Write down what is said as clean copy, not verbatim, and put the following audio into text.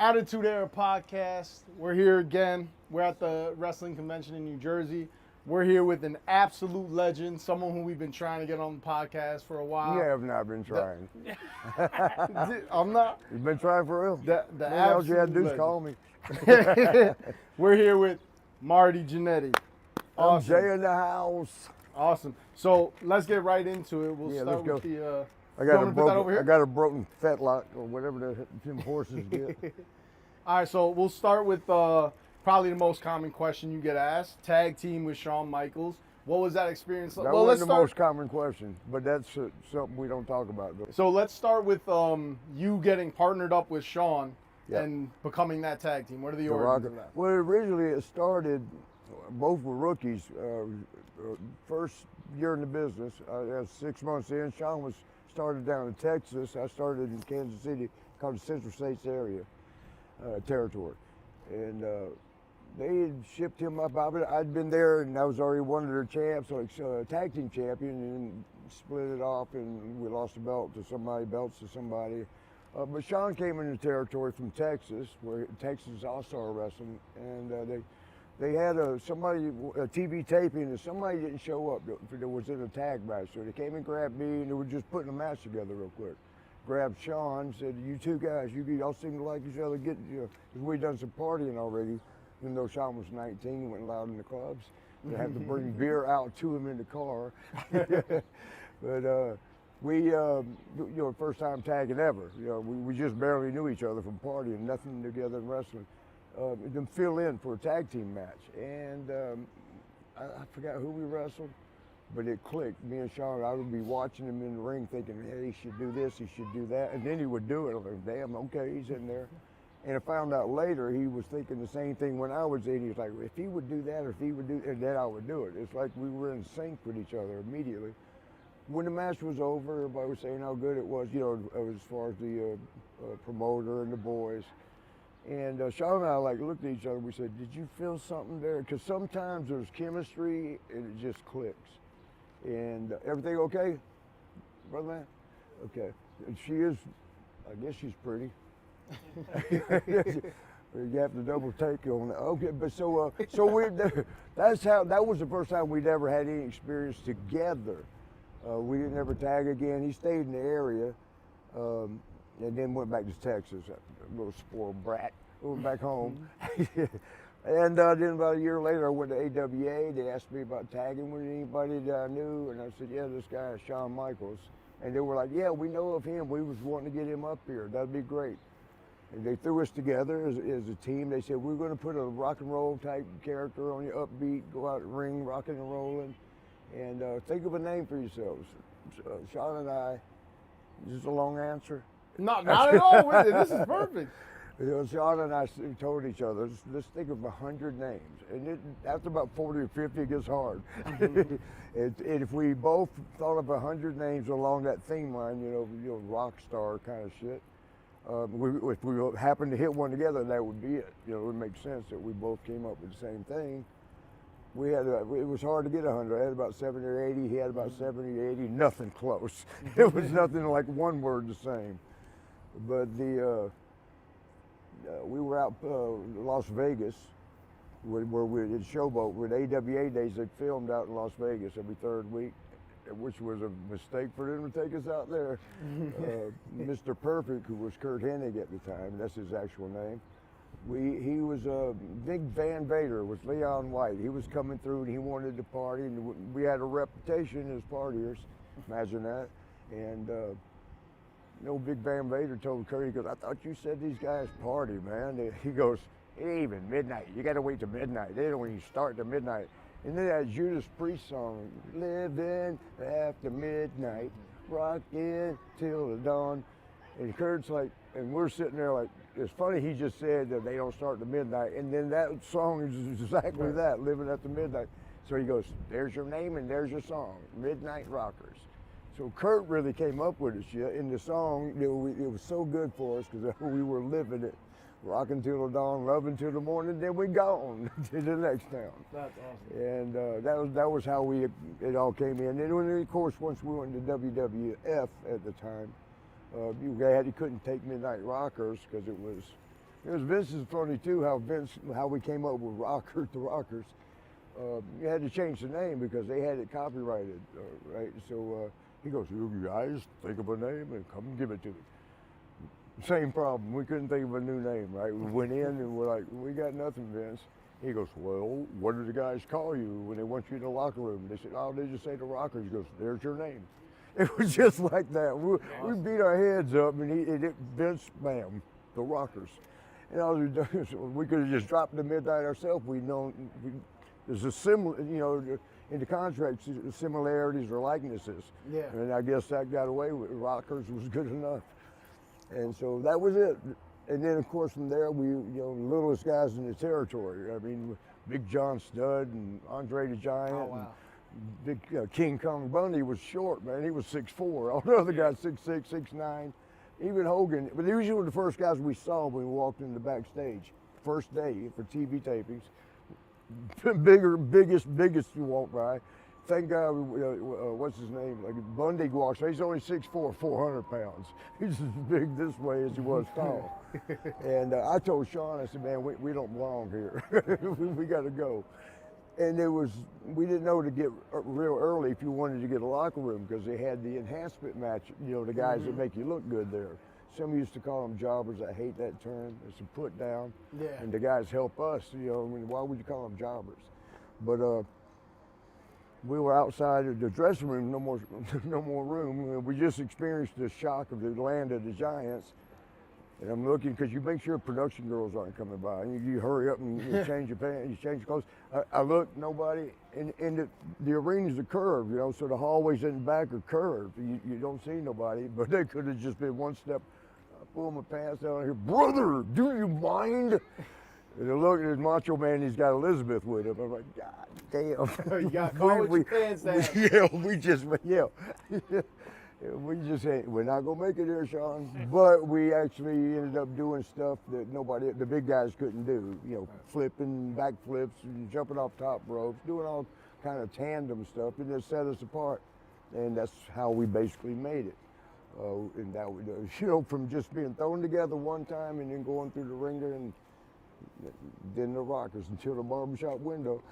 Attitude Era podcast. We're here again. We're at the wrestling convention in New Jersey. We're here with an absolute legend, someone who we've been trying to get on the podcast for a while. You have not been trying. I'm not. You've been trying for real? The all you had to do is legend. call me. We're here with Marty Jannetty. Awesome. Jay in the house. Awesome. So let's get right into it. We'll start with the... I got a broken fetlock or whatever them horses get. All right, so we'll start with probably the most common question you get asked. Tag team with Shawn Michaels. What was that experience like? That wasn't the most common question, but that's something we don't talk about. So let's start with you getting partnered up with Shawn and becoming that tag team. What are the origins of that? Well, originally it started, both were rookies. First year in the business, I was 6 months in. Shawn started down in Texas. I started in Kansas City, called the Central States area territory, and they had shipped him up. I'd been there, and I was already one of their champs, like tag team champion, and split it off, and we lost the belts to somebody. But Shawn came into the territory from Texas, where Texas All-Star Wrestling, and they had a TV taping, and somebody didn't show up that was in a tag match. So they came and grabbed me, and they were just putting a match together real quick. Grabbed Shawn, said, "You two guys, y'all seem to like each other. Because we'd done some partying already. Even though Shawn was 19, he went loud in the clubs. They had to bring beer out to him in the car." But we, first time tagging ever. We just barely knew each other from partying, nothing together in wrestling. Them fill in for a tag team match, and I forgot who we wrestled, but it clicked. Me and Shawn, I would be watching him in the ring thinking, hey, he should do this, he should do that, and then he would do it. I'm like, damn, okay, he's in there. And I found out later he was thinking the same thing when I was in. He was like, if he would do that, or if he would do, and then I would do it. It's like we were in sync with each other immediately. When the match was over, everybody was saying how good it was, as far as the promoter and the boys. And Shawn and I looked at each other. We said, "Did you feel something there?" Because sometimes there's chemistry and it just clicks. And everything okay, brother man? Okay. And she is. I guess she's pretty. You have to double take on that. Okay, but so that was the first time we'd ever had any experience together. We didn't ever tag again. He stayed in the area. And then went back to Texas, a little spoiled brat. Went back home. And then about a year later, I went to AWA. They asked me about tagging with anybody that I knew, and I said, yeah, this guy is Shawn Michaels. And they were like, yeah, we know of him. We was wanting to get him up here. That'd be great. And they threw us together as a team. They said, we're going to put a rock and roll type character on your upbeat, go out and ring, rocking and rolling, and think of a name for yourselves. Shawn and I, is this a long answer? Not at all. This is perfect. Shawn and I told each other, let's think of 100 names. And after about 40 or 50, it gets hard. And if we both thought of 100 names along that theme line, rock star kind of shit, if we happened to hit one together, that would be it. It would make sense that we both came up with the same thing. It was hard to get 100. I had about 70 or 80. He had about 70 or 80. Nothing close. It was nothing like one word the same. But we were out Las Vegas, where we did Showboat with AWA days. They filmed out in Las Vegas every third week, which was a mistake for them to take us out there. Mr. Perfect, who was Kurt Hennig at the time, that's his actual name. He was Big Van Vader, was Leon White. He was coming through and he wanted to party, and we had a reputation as partiers. Imagine that. And Big Van Vader told Kurt, he goes, I thought you said these guys party, man. He goes, it ain't even midnight. You got to wait till midnight. They don't even start till midnight. And then that Judas Priest song, living after midnight, rocking till the dawn. And Kurt's like, and we're sitting there like, it's funny he just said that they don't start till midnight. And then that song is exactly that, living after midnight. So he goes, there's your name and there's your song, Midnight Rockers. So Kurt really came up with it shit. In the song, it was so good for us because we were living it. Rocking till the dawn, loving till the morning, then we gone to the next town. That's awesome. And that was how it all came in. And of course, once we went to WWF at the time, you couldn't take Midnight Rockers because it It was Vince's funny too, how we came up with the Rockers. You had to change the name because they had it copyrighted, right? So he goes, you guys think of a name and come give it to me. Same problem. We couldn't think of a new name, right? We went in and we're like, we got nothing, Vince. He goes, well, what do the guys call you when they want you in the locker room? They said, oh, they just say the Rockers. He goes, there's your name. It was just like that. We beat our heads up, and Vince, bam, the Rockers. And all we could have just dropped the midnight ourselves. There's a similar, in the contract, similarities or likenesses. Yeah. And I guess that got away with it. Rockers was good enough. And so that was it. And then, of course, from there, we, littlest guys in the territory. I mean, Big John Studd and Andre the Giant. Oh, wow. And Big King Kong Bundy was short, man. He was 6'4". All the other guys 6'6", 6'9". Even Hogan. But these were the first guys we saw when we walked in the backstage. First day for TV tapings. Biggest you walk by. Thank God, what's his name? Like Bundy walks, he's only 6'4", 400 pounds. He's as big this way as he was tall. And I told Sean, I said, man, we don't belong here. we got to go. And we didn't know to get real early if you wanted to get a locker room because they had the enhancement match, the guys that make you look good there. Some used to call them jobbers. I hate that term. It's a put down. Yeah. And the guys help us, why would you call them jobbers? But we were outside of the dressing room, no more room. We just experienced the shock of the land of the Giants. And I'm looking, because you make sure production girls aren't coming by. You hurry up and you change your pants, you change your clothes. I look, nobody, and the arena's a curve, so the hallways in the back are curved. You don't see nobody, but they could have just been one step. I pull my pants down here, brother, do you mind? And I look at his Macho Man, he's got Elizabeth with him. I'm like, God damn. You got caught with your pants down. We just said, we're not gonna make it here, Sean. But we actually ended up doing stuff that the big guys couldn't do. Flipping, back flips, and jumping off top ropes, doing all kind of tandem stuff, and it set us apart. And that's how we basically made it. And that was, from just being thrown together one time and then going through the ringer and then the Rockers until the barbershop window.